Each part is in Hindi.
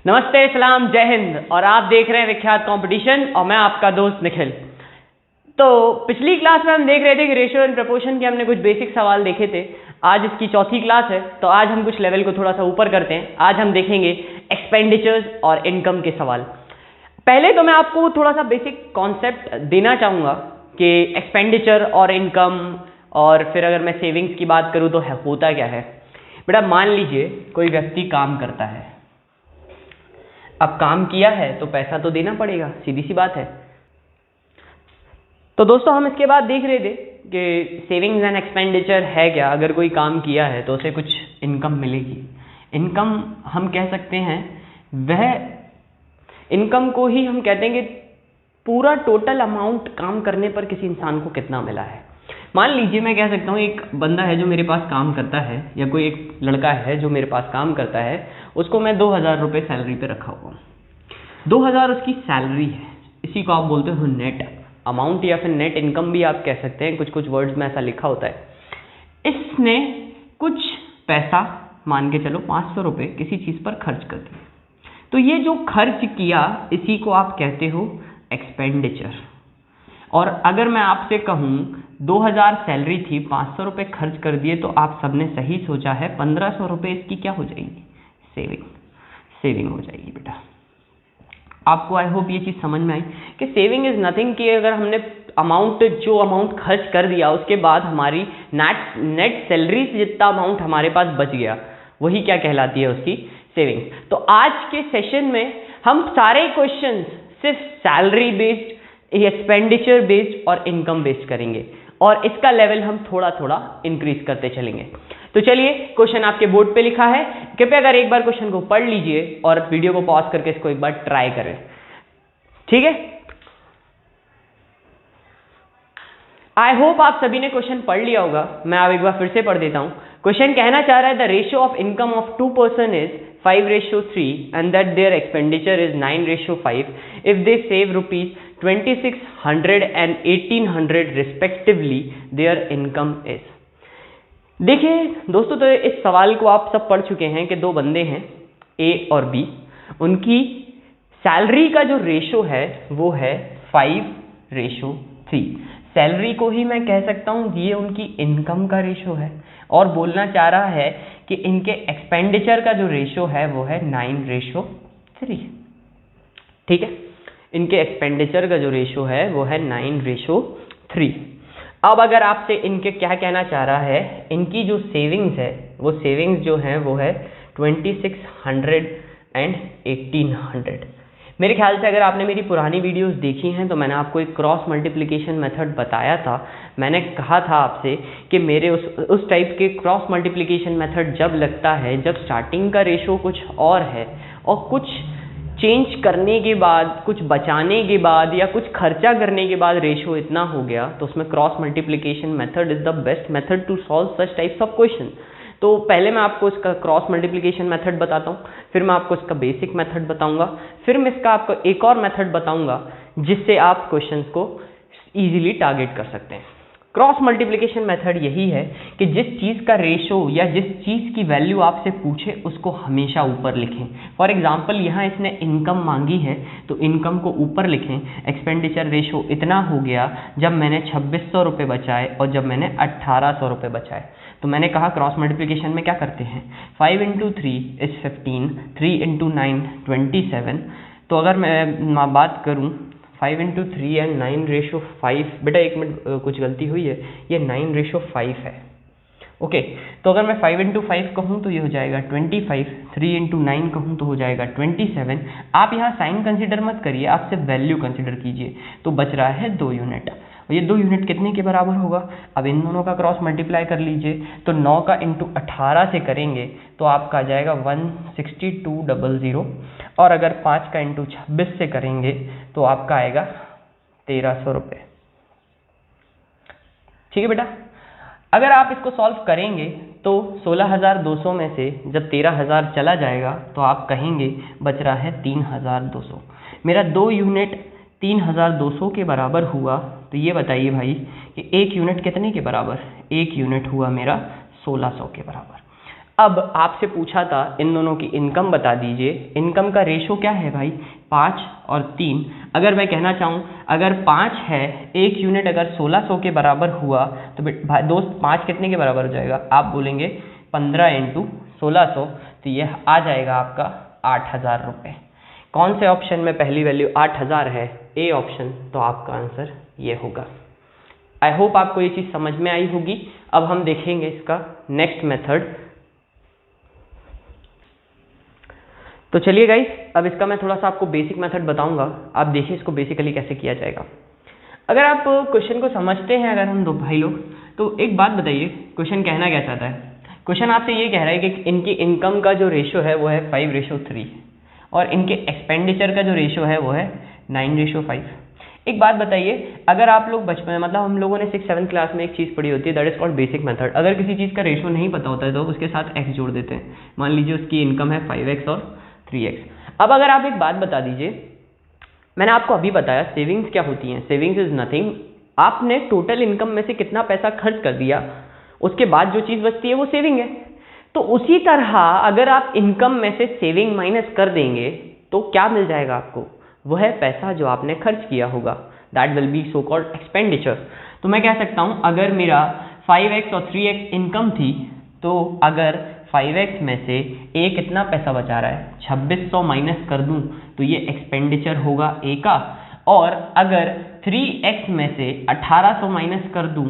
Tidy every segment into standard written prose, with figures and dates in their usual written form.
नमस्ते, सलाम, जय हिंद। और आप देख रहे हैं विख्यात कंपटीशन और मैं आपका दोस्त निखिल। तो पिछली क्लास में हम देख रहे थे कि रेशियो एंड प्रपोर्शन के हमने कुछ बेसिक सवाल देखे थे। आज इसकी चौथी क्लास है, तो आज हम कुछ लेवल को थोड़ा सा ऊपर करते हैं। आज हम देखेंगे एक्सपेंडिचर्स और इनकम के सवाल। पहले तो मैं आपको थोड़ा सा बेसिक कॉन्सेप्ट देना चाहूँगा कि एक्सपेंडिचर और इनकम, और फिर अगर मैं सेविंग्स की बात करूँ तो होता क्या है। बेटा मान लीजिए कोई व्यक्ति काम करता है, अब काम किया है तो पैसा तो देना पड़ेगा, सीधी सी बात है। तो दोस्तों हम इसके बाद देख रहे थे कि सेविंग्स एंड एक्सपेंडिचर है क्या। अगर कोई काम किया है तो उसे कुछ इनकम मिलेगी। इनकम हम कह सकते हैं, वह इनकम को ही हम कहते हैं कि पूरा टोटल अमाउंट काम करने पर किसी इंसान को कितना मिला है। मान लीजिए मैं कह सकता हूँ एक बंदा है जो मेरे पास काम करता है, या कोई एक लड़का है जो मेरे पास काम करता है, उसको मैं 2000 रुपये सैलरी पे रखा हुआ हूँ। 2000 उसकी सैलरी है, इसी को आप बोलते हो नेट अमाउंट या फिर नेट इनकम भी आप कह सकते हैं। कुछ कुछ वर्ड्स में ऐसा लिखा होता है। इसने कुछ पैसा, मान के चलो 500 रुपये किसी चीज़ पर खर्च कर दिया, तो ये जो खर्च किया इसी को आप कहते हो एक्सपेंडिचर। और अगर मैं आपसे कहूँ 2000 सैलरी थी, 500 रुपये खर्च कर दिए, तो आप सबने सही सोचा है, 1500 रुपये इसकी क्या हो जाएगी, सेविंग हो जाएगी। बेटा आपको आई होप ये चीज़ समझ में आई कि सेविंग इज नथिंग, कि अगर हमने जो अमाउंट खर्च कर दिया उसके बाद हमारी नेट सैलरी से जितना अमाउंट हमारे पास बच गया, वही क्या कहलाती है, उसकी सेविंग्स। तो आज के सेशन में हम सारे क्वेश्चंस सिर्फ सैलरी बेस्ड, एक्सपेंडिचर बेस्ड और इनकम बेस्ड करेंगे, और इसका लेवल हम थोड़ा थोड़ा इंक्रीज करते चलेंगे। तो चलिए, क्वेश्चन आपके बोर्ड पे लिखा है, कृपया अगर एक बार क्वेश्चन को पढ़ लीजिए और वीडियो को पॉज करके इसको एक बार ट्राई करें, ठीक है। आई होप आप सभी ने क्वेश्चन पढ़ लिया होगा। मैं अब एक बार फिर से पढ़ देता हूं। क्वेश्चन कहना चाह रहा है, the ratio of income of 2 person is 5:3 and that there expenditure is 9:5 if they save rupees 2600 and 1800 respectively, there income is. देखिए दोस्तों, तो इस सवाल को आप सब पढ़ चुके हैं कि दो बंदे हैं ए और बी, उनकी सैलरी का जो रेशो है वो है 5:3। सैलरी को ही मैं कह सकता हूँ ये उनकी इनकम का रेशो है, और बोलना चाह रहा है कि इनके एक्सपेंडिचर का जो रेशो है वो है 9:3। ठीक है, इनके एक्सपेंडिचर का जो रेशो है वो है 9:3। अब अगर आपसे इनके क्या कहना चाह रहा है, इनकी जो सेविंग्स है, वो सेविंग्स जो है वो है 2600 एंड 1800। मेरे ख्याल से अगर आपने मेरी पुरानी वीडियोस देखी हैं तो मैंने आपको एक क्रॉस मल्टीप्लिकेशन मेथड बताया था। मैंने कहा था आपसे कि मेरे उस टाइप के क्रॉस मल्टीप्लिकेशन मेथड जब लगता है जब स्टार्टिंग का रेशो कुछ और है और कुछ चेंज करने के बाद, कुछ बचाने के बाद या कुछ खर्चा करने के बाद रेशो इतना हो गया, तो उसमें cross multiplication method is the best method to solve such types of question. तो पहले मैं आपको इसका क्रॉस मल्टीप्लिकेशन मेथड बताता हूँ, फिर मैं आपको इसका बेसिक मेथड बताऊंगा, फिर मैं इसका आपको एक और मेथड बताऊंगा जिससे आप क्वेश्चंस को इजीली टारगेट कर सकते हैं। क्रॉस मल्टीप्लिकेशन मेथड यही है कि जिस चीज़ का रेशो या जिस चीज़ की वैल्यू आपसे पूछे उसको हमेशा ऊपर लिखें। फॉर एग्जांपल यहाँ इसने इनकम मांगी है तो इनकम को ऊपर लिखें। एक्सपेंडिचर रेशो इतना हो गया जब मैंने 2600 रुपये बचाए और जब मैंने 1800 रुपये बचाए। तो मैंने कहा क्रॉस मल्टीप्लिकेशन में क्या करते हैं, 5 × 3 इज 15, 3 × 9 27। तो अगर मैं बात करूँ 5 × 3 एंड 9:5, बेटा एक मिनट, कुछ गलती हुई है, ये 9:5 है। ओके, तो अगर मैं 5 × 5 कहूँ तो ये हो जाएगा 25, 3 × 9 कहूँ तो हो जाएगा 27। आप यहाँ साइन कंसिडर मत करिए, आप सिर्फ वैल्यू कंसिडर कीजिए। तो बच रहा है 2 यूनिट। और ये 2 यूनिट कितने के बराबर होगा, अब इन दोनों का क्रॉस मल्टीप्लाई कर लीजिए। तो 9 का × 18 से करेंगे तो आपका आ जाएगा 16200, और अगर 5 का × 26 से करेंगे तो आपका आएगा 1300 रुपये। ठीक है बेटा, अगर आप इसको सॉल्व करेंगे तो 16200 में से जब 13000 चला जाएगा तो आप कहेंगे बच रहा है 3200। मेरा 2 यूनिट 3200 के बराबर हुआ, तो ये बताइए भाई कि 1 यूनिट कितने के बराबर, 1 यूनिट हुआ मेरा 1600 के बराबर। अब आपसे पूछा था इन दोनों की इनकम बता दीजिए। इनकम का रेशो क्या है भाई, 5 और 3। अगर मैं कहना चाहूँ अगर 5 है, एक यूनिट अगर 1600 के बराबर हुआ तो भाई दोस्त 5 कितने के बराबर हो जाएगा, आप बोलेंगे 15 × 1600, तो यह आ जाएगा आपका 8000 रुपये। कौन से ऑप्शन में पहली वैल्यू 8000 है, ए ऑप्शन, तो आपका आंसर ये होगा। आई होप आपको ये चीज़ समझ में आई होगी। अब हम देखेंगे इसका नेक्स्ट मेथड। तो चलिए गाइस, अब इसका मैं थोड़ा सा आपको बेसिक मेथड बताऊंगा, आप देखिए इसको बेसिकली कैसे किया जाएगा। अगर आप क्वेश्चन को समझते हैं, अगर हम दो भाई लोग, तो एक बात बताइए क्वेश्चन कहना क्या चाहता है। क्वेश्चन आपसे ये कह रहा है कि इनकी इनकम का जो रेशो है वो है 5:3 और इनके एक्सपेंडिचर का जो रेशो है वो है 9:5। एक बात बताइए, अगर आप लोग बचपन में, मतलब हम लोगों ने 6-7 क्लास में एक चीज़ पढ़ी होती है, that is called basic method. अगर किसी चीज़ का रेशो नहीं पता होता है तो उसके साथ x जोड़ देते हैं। मान लीजिए उसकी इनकम है 5x और 3x। अब अगर आप एक बात बता दीजिए, मैंने आपको अभी बताया सेविंग्स क्या होती हैं। सेविंग्स इज नथिंग, आपने टोटल इनकम में से कितना पैसा खर्च कर दिया, उसके बाद जो चीज़ बचती है वो सेविंग है। तो उसी तरह अगर आप इनकम में से सेविंग माइनस कर देंगे तो क्या मिल जाएगा आपको, वो है पैसा जो आपने खर्च किया होगा, that will be so called expenditure. तो मैं कह सकता हूं अगर मेरा 5x और 3x इनकम थी, तो अगर 5x में से ए कितना पैसा बचा रहा है, 2600 माइनस कर दूं तो ये एक्सपेंडिचर होगा ए का, और अगर 3x में से 1800 माइनस कर दूं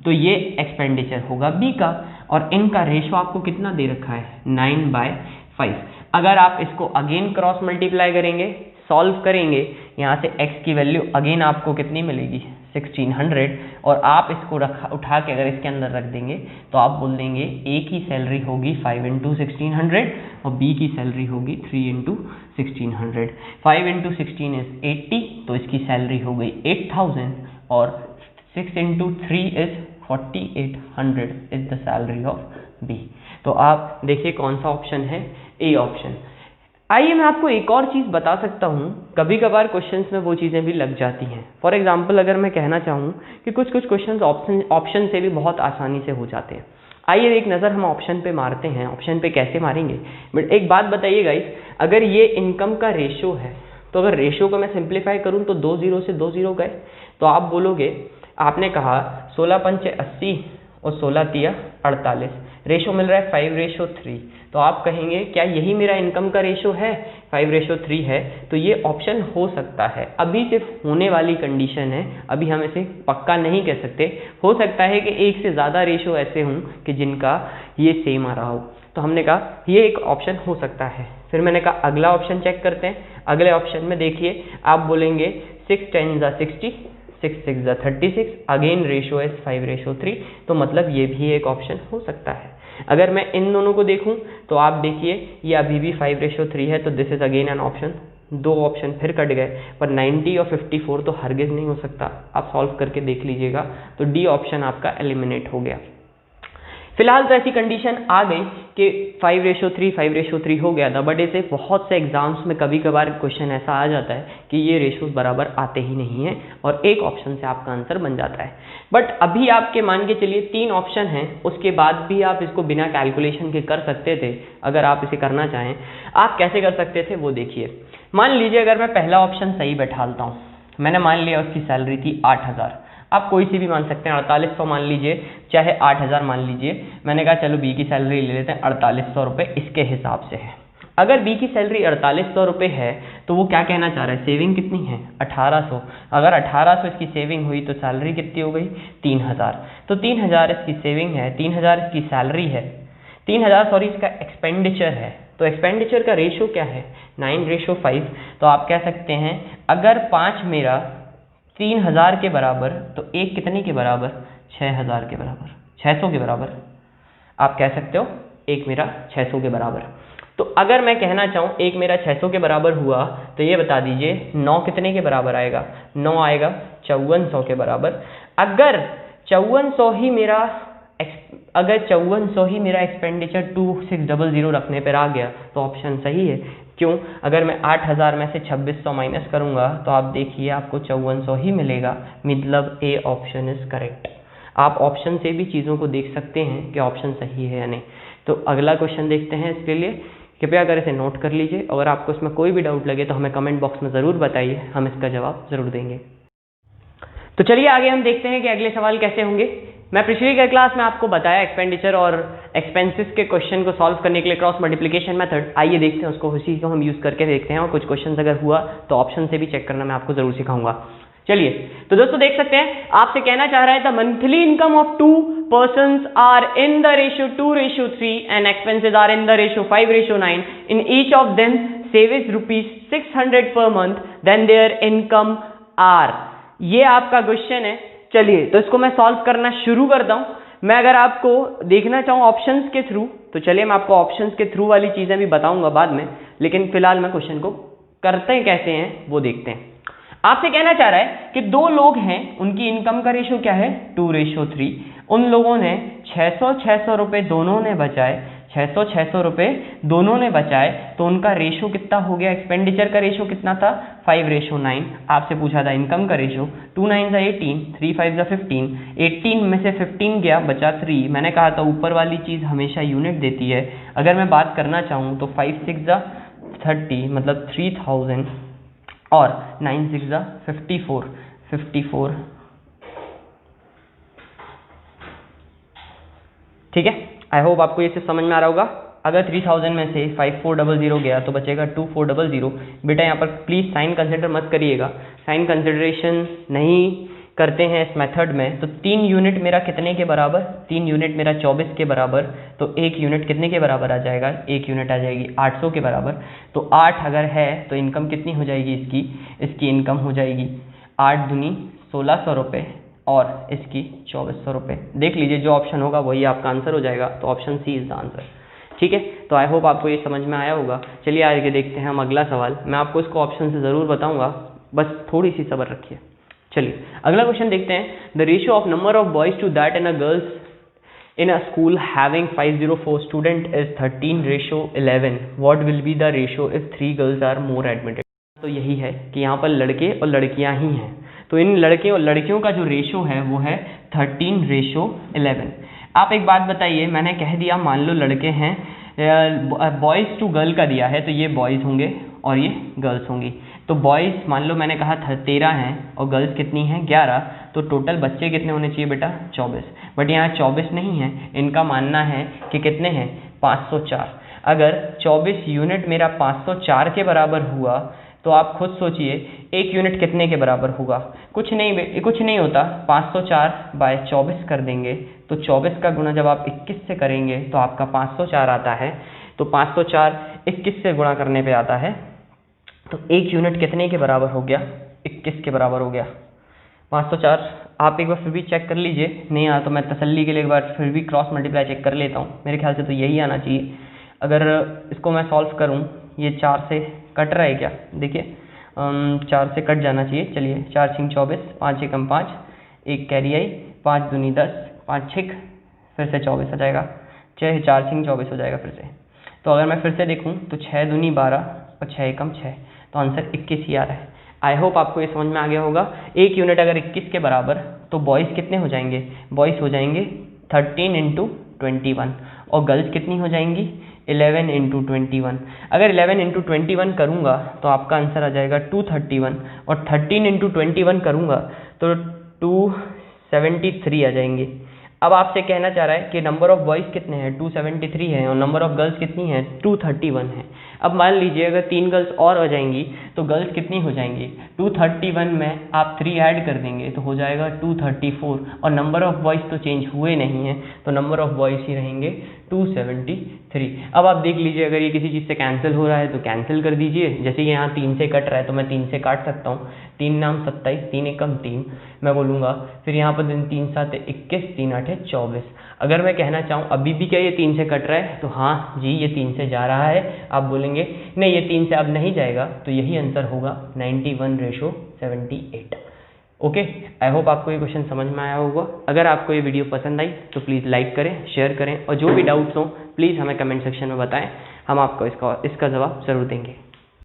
तो ये एक्सपेंडिचर होगा बी का। और इनका रेशो आपको कितना दे रखा है, 9/5। अगर आप इसको अगेन क्रॉस मल्टीप्लाई करेंगे, सॉल्व करेंगे, यहाँ से x की वैल्यू अगेन आपको कितनी मिलेगी, 1600, और आप इसको उठा के अगर इसके अंदर रख देंगे तो आप बोल देंगे ए की सैलरी होगी 5 × 1600 और बी की सैलरी होगी 3 × 1600। 5 × 16 इज 80, तो इसकी सैलरी हो गई 8000 और 6 × 3 is 4800 is the salary of B. तो आप देखिए कौन सा ऑप्शन है, ए ऑप्शन। आइए मैं आपको एक और चीज़ बता सकता हूँ, कभी कभार क्वेश्चंस में वो चीज़ें भी लग जाती हैं। फॉर एग्जांपल अगर मैं कहना चाहूँ कि कुछ क्वेश्चंस ऑप्शन से भी बहुत आसानी से हो जाते हैं। आइए एक नज़र हम ऑप्शन पे मारते हैं। ऑप्शन पे कैसे मारेंगे, बट एक बात बताइए गाइस, अगर ये इनकम का रेशो है तो अगर रेशो को मैं सिंप्लीफाई करूँ तो 2 0 से 2 0 गए, तो आप बोलोगे, आपने कहा 16 पंचे 80 और 16 तिया 48, रेशो मिल रहा है 5:3, तो आप कहेंगे क्या यही मेरा इनकम का रेशो है, 5:3 है, तो ये ऑप्शन हो सकता है। अभी सिर्फ होने वाली कंडीशन है, अभी हम इसे पक्का नहीं कह सकते। हो सकता है कि एक से ज़्यादा रेशो ऐसे हों कि जिनका ये सेम आ रहा हो, तो हमने कहा ये एक ऑप्शन हो सकता है। फिर मैंने कहा अगला ऑप्शन चेक करते हैं। अगले ऑप्शन में देखिए, आप बोलेंगे 6 10 60, 6 6 36, अगेन रेशो है 5:3, तो मतलब ये भी एक ऑप्शन हो सकता है। अगर मैं इन दोनों को देखूं तो आप देखिए ये अभी भी 5:3 है, तो this is again an option. 2 option फिर कट गए, पर 90 और 54 तो हरगिज नहीं हो सकता। आप सॉल्व करके देख लीजिएगा, तो डी ऑप्शन आपका एलिमिनेट हो गया। फिलहाल तो ऐसी कंडीशन आ गई कि 5:3 हो गया था, बट इसे बहुत से एग्जाम्स में कभी कभार क्वेश्चन ऐसा आ जाता है कि ये रेशोज बराबर आते ही नहीं हैं और एक ऑप्शन से आपका आंसर बन जाता है। बट अभी आपके मान के चलिए 3 ऑप्शन हैं, उसके बाद भी आप इसको बिना कैलकुलेशन के कर सकते थे। अगर आप इसे करना चाहें, आप कैसे कर सकते थे वो देखिए। मान लीजिए अगर मैं पहला ऑप्शन सही बैठालता हूँ, मैंने मान लिया उसकी सैलरी थी 8000, आप कोई सी भी मान सकते हैं, 4800 मान लीजिए, चाहे 8000 मान लीजिए। मैंने कहा चलो बी की सैलरी ले लेते हैं, 4800 रुपये इसके हिसाब से है। अगर बी की सैलरी 4800 रुपये है तो वो क्या कहना चाह रहा है, सेविंग कितनी है 1800। अगर 1800 इसकी सेविंग हुई तो सैलरी कितनी हो गई 3000, तो 3000 इसकी सेविंग है, 3000 इसकी सैलरी है, 3000 सॉरी इसका एक्सपेंडिचर है। तो एक्सपेंडिचर का रेशो क्या है 9:5। तो आप कह सकते हैं अगर 5 मेरा 3000 के बराबर तो एक कितने के बराबर 6000 के बराबर, 600 के बराबर। आप कह सकते हो एक मेरा 600 के बराबर। तो अगर मैं कहना चाहूँ एक मेरा 600 के बराबर हुआ तो ये बता दीजिए 9 कितने के बराबर आएगा, 9 आएगा 5400 के बराबर। अगर 5400 ही मेरा एक्सपेंडिचर 2600 रखने पर आ गया तो ऑप्शन सही है। क्यों, अगर मैं 8000 में से 2600 माइनस करूंगा तो आप देखिए आपको 5400 ही मिलेगा, मतलब ए ऑप्शन इज करेक्ट। आप ऑप्शन से भी चीज़ों को देख सकते हैं कि ऑप्शन सही है या नहीं। तो अगला क्वेश्चन देखते हैं। इसके लिए कृपया अगर इसे नोट कर लीजिए। अगर आपको इसमें कोई भी डाउट लगे तो हमें कमेंट बॉक्स में ज़रूर बताइए, हम इसका जवाब ज़रूर देंगे। तो चलिए आगे हम देखते हैं कि अगले सवाल कैसे होंगे। मैं पिछली क्लास में आपको बताया एक्सपेंडिचर और एक्सपेंसेस के क्वेश्चन को सॉल्व करने के लिए क्रॉस मल्टीप्लिकेशन मेथड। आइए देखते हैं उसको, उसी को हम यूज़ करके देखते हैं, और कुछ क्वेश्चन अगर हुआ तो ऑप्शन से भी चेक करना मैं आपको ज़रूर सिखाऊंगा। चलिए, तो दोस्तों देख सकते हैं, आपसे कहना चाह रहा है the monthly income of 2 persons are in the ratio 2:3 and expenses are in the ratio 5:9 in each of them saves rupees 600 per month, then their income are। ये आपका क्वेश्चन है। चलिए, तो इसको मैं सॉल्व करना शुरू करता हूं। मैं अगर आपको देखना चाहूँ ऑप्शंस के थ्रू, तो चलिए मैं आपको ऑप्शंस के थ्रू वाली चीजें भी बताऊंगा बाद में, लेकिन फिलहाल मैं क्वेश्चन को करते हैं कैसे हैं वो देखते हैं। आपसे कहना चाह रहा है कि 2 लोग हैं, उनकी इनकम का रेशो क्या है 2:3। उन लोगों ने 600 रुपए दोनों ने बचाए, 600 रुपए दोनों ने बचाए, तो उनका रेशो कितना हो गया, एक्सपेंडिचर का रेशो कितना था 5:9। आपसे पूछा था इनकम का रेशो, 2 9 18, 3 5 15, 18 में से 15 गया, बचा 3। मैंने कहा था ऊपर वाली चीज हमेशा यूनिट देती है। अगर मैं बात करना चाहूँ तो 5 6 30, मतलब 3000, और 9 6 54। ठीक है, आई होप आपको ये समझ में आ रहा होगा। अगर 3000 में से 5400 गया तो बचेगा 2400। बेटा यहाँ पर प्लीज साइन कंसिडर मत करिएगा, साइन कंसिडरेशन नहीं करते हैं इस मेथड में। तो 3 यूनिट मेरा कितने के बराबर, 3 यूनिट मेरा 24 के बराबर, तो 1 यूनिट कितने के बराबर आ जाएगा, 1 यूनिट आ जाएगी 800 के बराबर। तो 8 अगर है तो इनकम कितनी हो जाएगी इसकी इनकम हो जाएगी 8 दूनी 1600 रुपये, और इसकी 2400 रुपये। देख लीजिए जो ऑप्शन होगा वही आपका आंसर हो जाएगा, तो option C is the answer. ठीक है, तो आई होप आपको ये समझ में आया होगा। चलिए आगे देखते हैं हम अगला सवाल। मैं आपको इसको ऑप्शन से ज़रूर बताऊंगा, बस थोड़ी सी सब्र रखिए। चलिए अगला क्वेश्चन देखते हैं। The ratio of number of boys to that in a girls in a school having 504 student is 13:11. What will be the ratio if 3 girls are more admitted? तो यही है कि यहाँ पर लड़के और लड़कियाँ ही हैं, तो इन लड़के और लड़कियों का जो रेशो है वो है 13:11। आप एक बात बताइए, मैंने कह दिया मान लो लड़के हैं, बॉयज़ टू गर्ल का दिया है, तो ये बॉयज़ होंगे और ये गर्ल्स होंगी। तो बॉयज़ मान लो मैंने कहा 13 हैं और गर्ल्स कितनी हैं 11, तो टोटल बच्चे कितने होने चाहिए बेटा 24। बट यहाँ 24 नहीं है, इनका मानना है कि कितने हैं 504। अगर 24 यूनिट मेरा 504 के बराबर हुआ तो आप खुद सोचिए 1 यूनिट कितने के बराबर होगा। कुछ नहीं होता, 504/24 कर देंगे, तो 24 का गुणा जब आप 21 से करेंगे तो आपका 504 आता है। तो 504 21 से गुणा करने पे आता है, तो 1 यूनिट कितने के बराबर हो गया 21 के बराबर हो गया 504। आप एक बार फिर भी चेक कर लीजिए, नहीं आया तो मैं तसल्ली के लिए एक बार फिर भी क्रॉस मल्टीप्लाई चेक कर लेता हूँ। मेरे ख्याल से तो यही आना चाहिए। अगर इसको मैं सॉल्व करूँ, ये 4 से कट रहा है क्या, देखिए 4 से कट जाना चाहिए। चलिए 4 6 24, 5 1 5, 1 कैरी आई, 5 दूनी 10, 5 6 फिर से 24 आ जाएगा, 4 6 24 हो जाएगा फिर से। तो अगर मैं फिर से देखूँ तो 6 दूनी 12 और 6 1 6, तो आंसर 21 ही आ रहा है। आई होप आपको ये समझ में आ गया होगा। 1 यूनिट अगर 21 के बराबर, तो बॉयज़ कितने हो जाएंगे, बॉयज़ हो जाएंगे 13 × 21, और गर्ल्स कितनी हो जाएंगी 11 × 21। अगर 11 × 21 करूँगा तो आपका आंसर आ जाएगा 231, और 13 × 21 करूँगा तो 273 आ जाएंगे। अब आपसे कहना चाह रहा है कि नंबर ऑफ बॉयज़ कितने हैं 273 है, और नंबर ऑफ गर्ल्स कितनी है 231 है। अब मान लीजिए अगर 3 गर्ल्स और आ जाएंगी तो गर्ल्स कितनी हो जाएंगी 231 में आप 3 ऐड कर देंगे तो हो जाएगा 234, और नंबर ऑफ बॉयज़ तो चेंज हुए नहीं हैं, तो नंबर ऑफ बॉयज़ ही रहेंगे 273। अब आप देख लीजिए अगर ये किसी चीज़ से कैंसिल हो रहा है तो कैंसिल कर दीजिए। जैसे कि यहाँ 3 से कट रहा है तो मैं 3 से काट सकता हूँ, 3 नाम 27, 3 एकम 3 मैं बोलूँगा, फिर यहाँ पर 3 7 21, 3 8 24। अगर मैं कहना चाहूँ अभी भी क्या ये 3 से कट रहा है, तो हाँ जी ये 3 से जा रहा है। आप बोलेंगे नहीं ये 3 से अब नहीं जाएगा, तो यही आंसर होगा 91:78। ओके, आई होप आपको ये क्वेश्चन समझ में आया होगा। अगर आपको ये वीडियो पसंद आई तो प्लीज़ लाइक करें, शेयर करें, और जो भी डाउट्स हों प्लीज़ हमें कमेंट सेक्शन में बताएं, हम आपको इसका जवाब ज़रूर देंगे।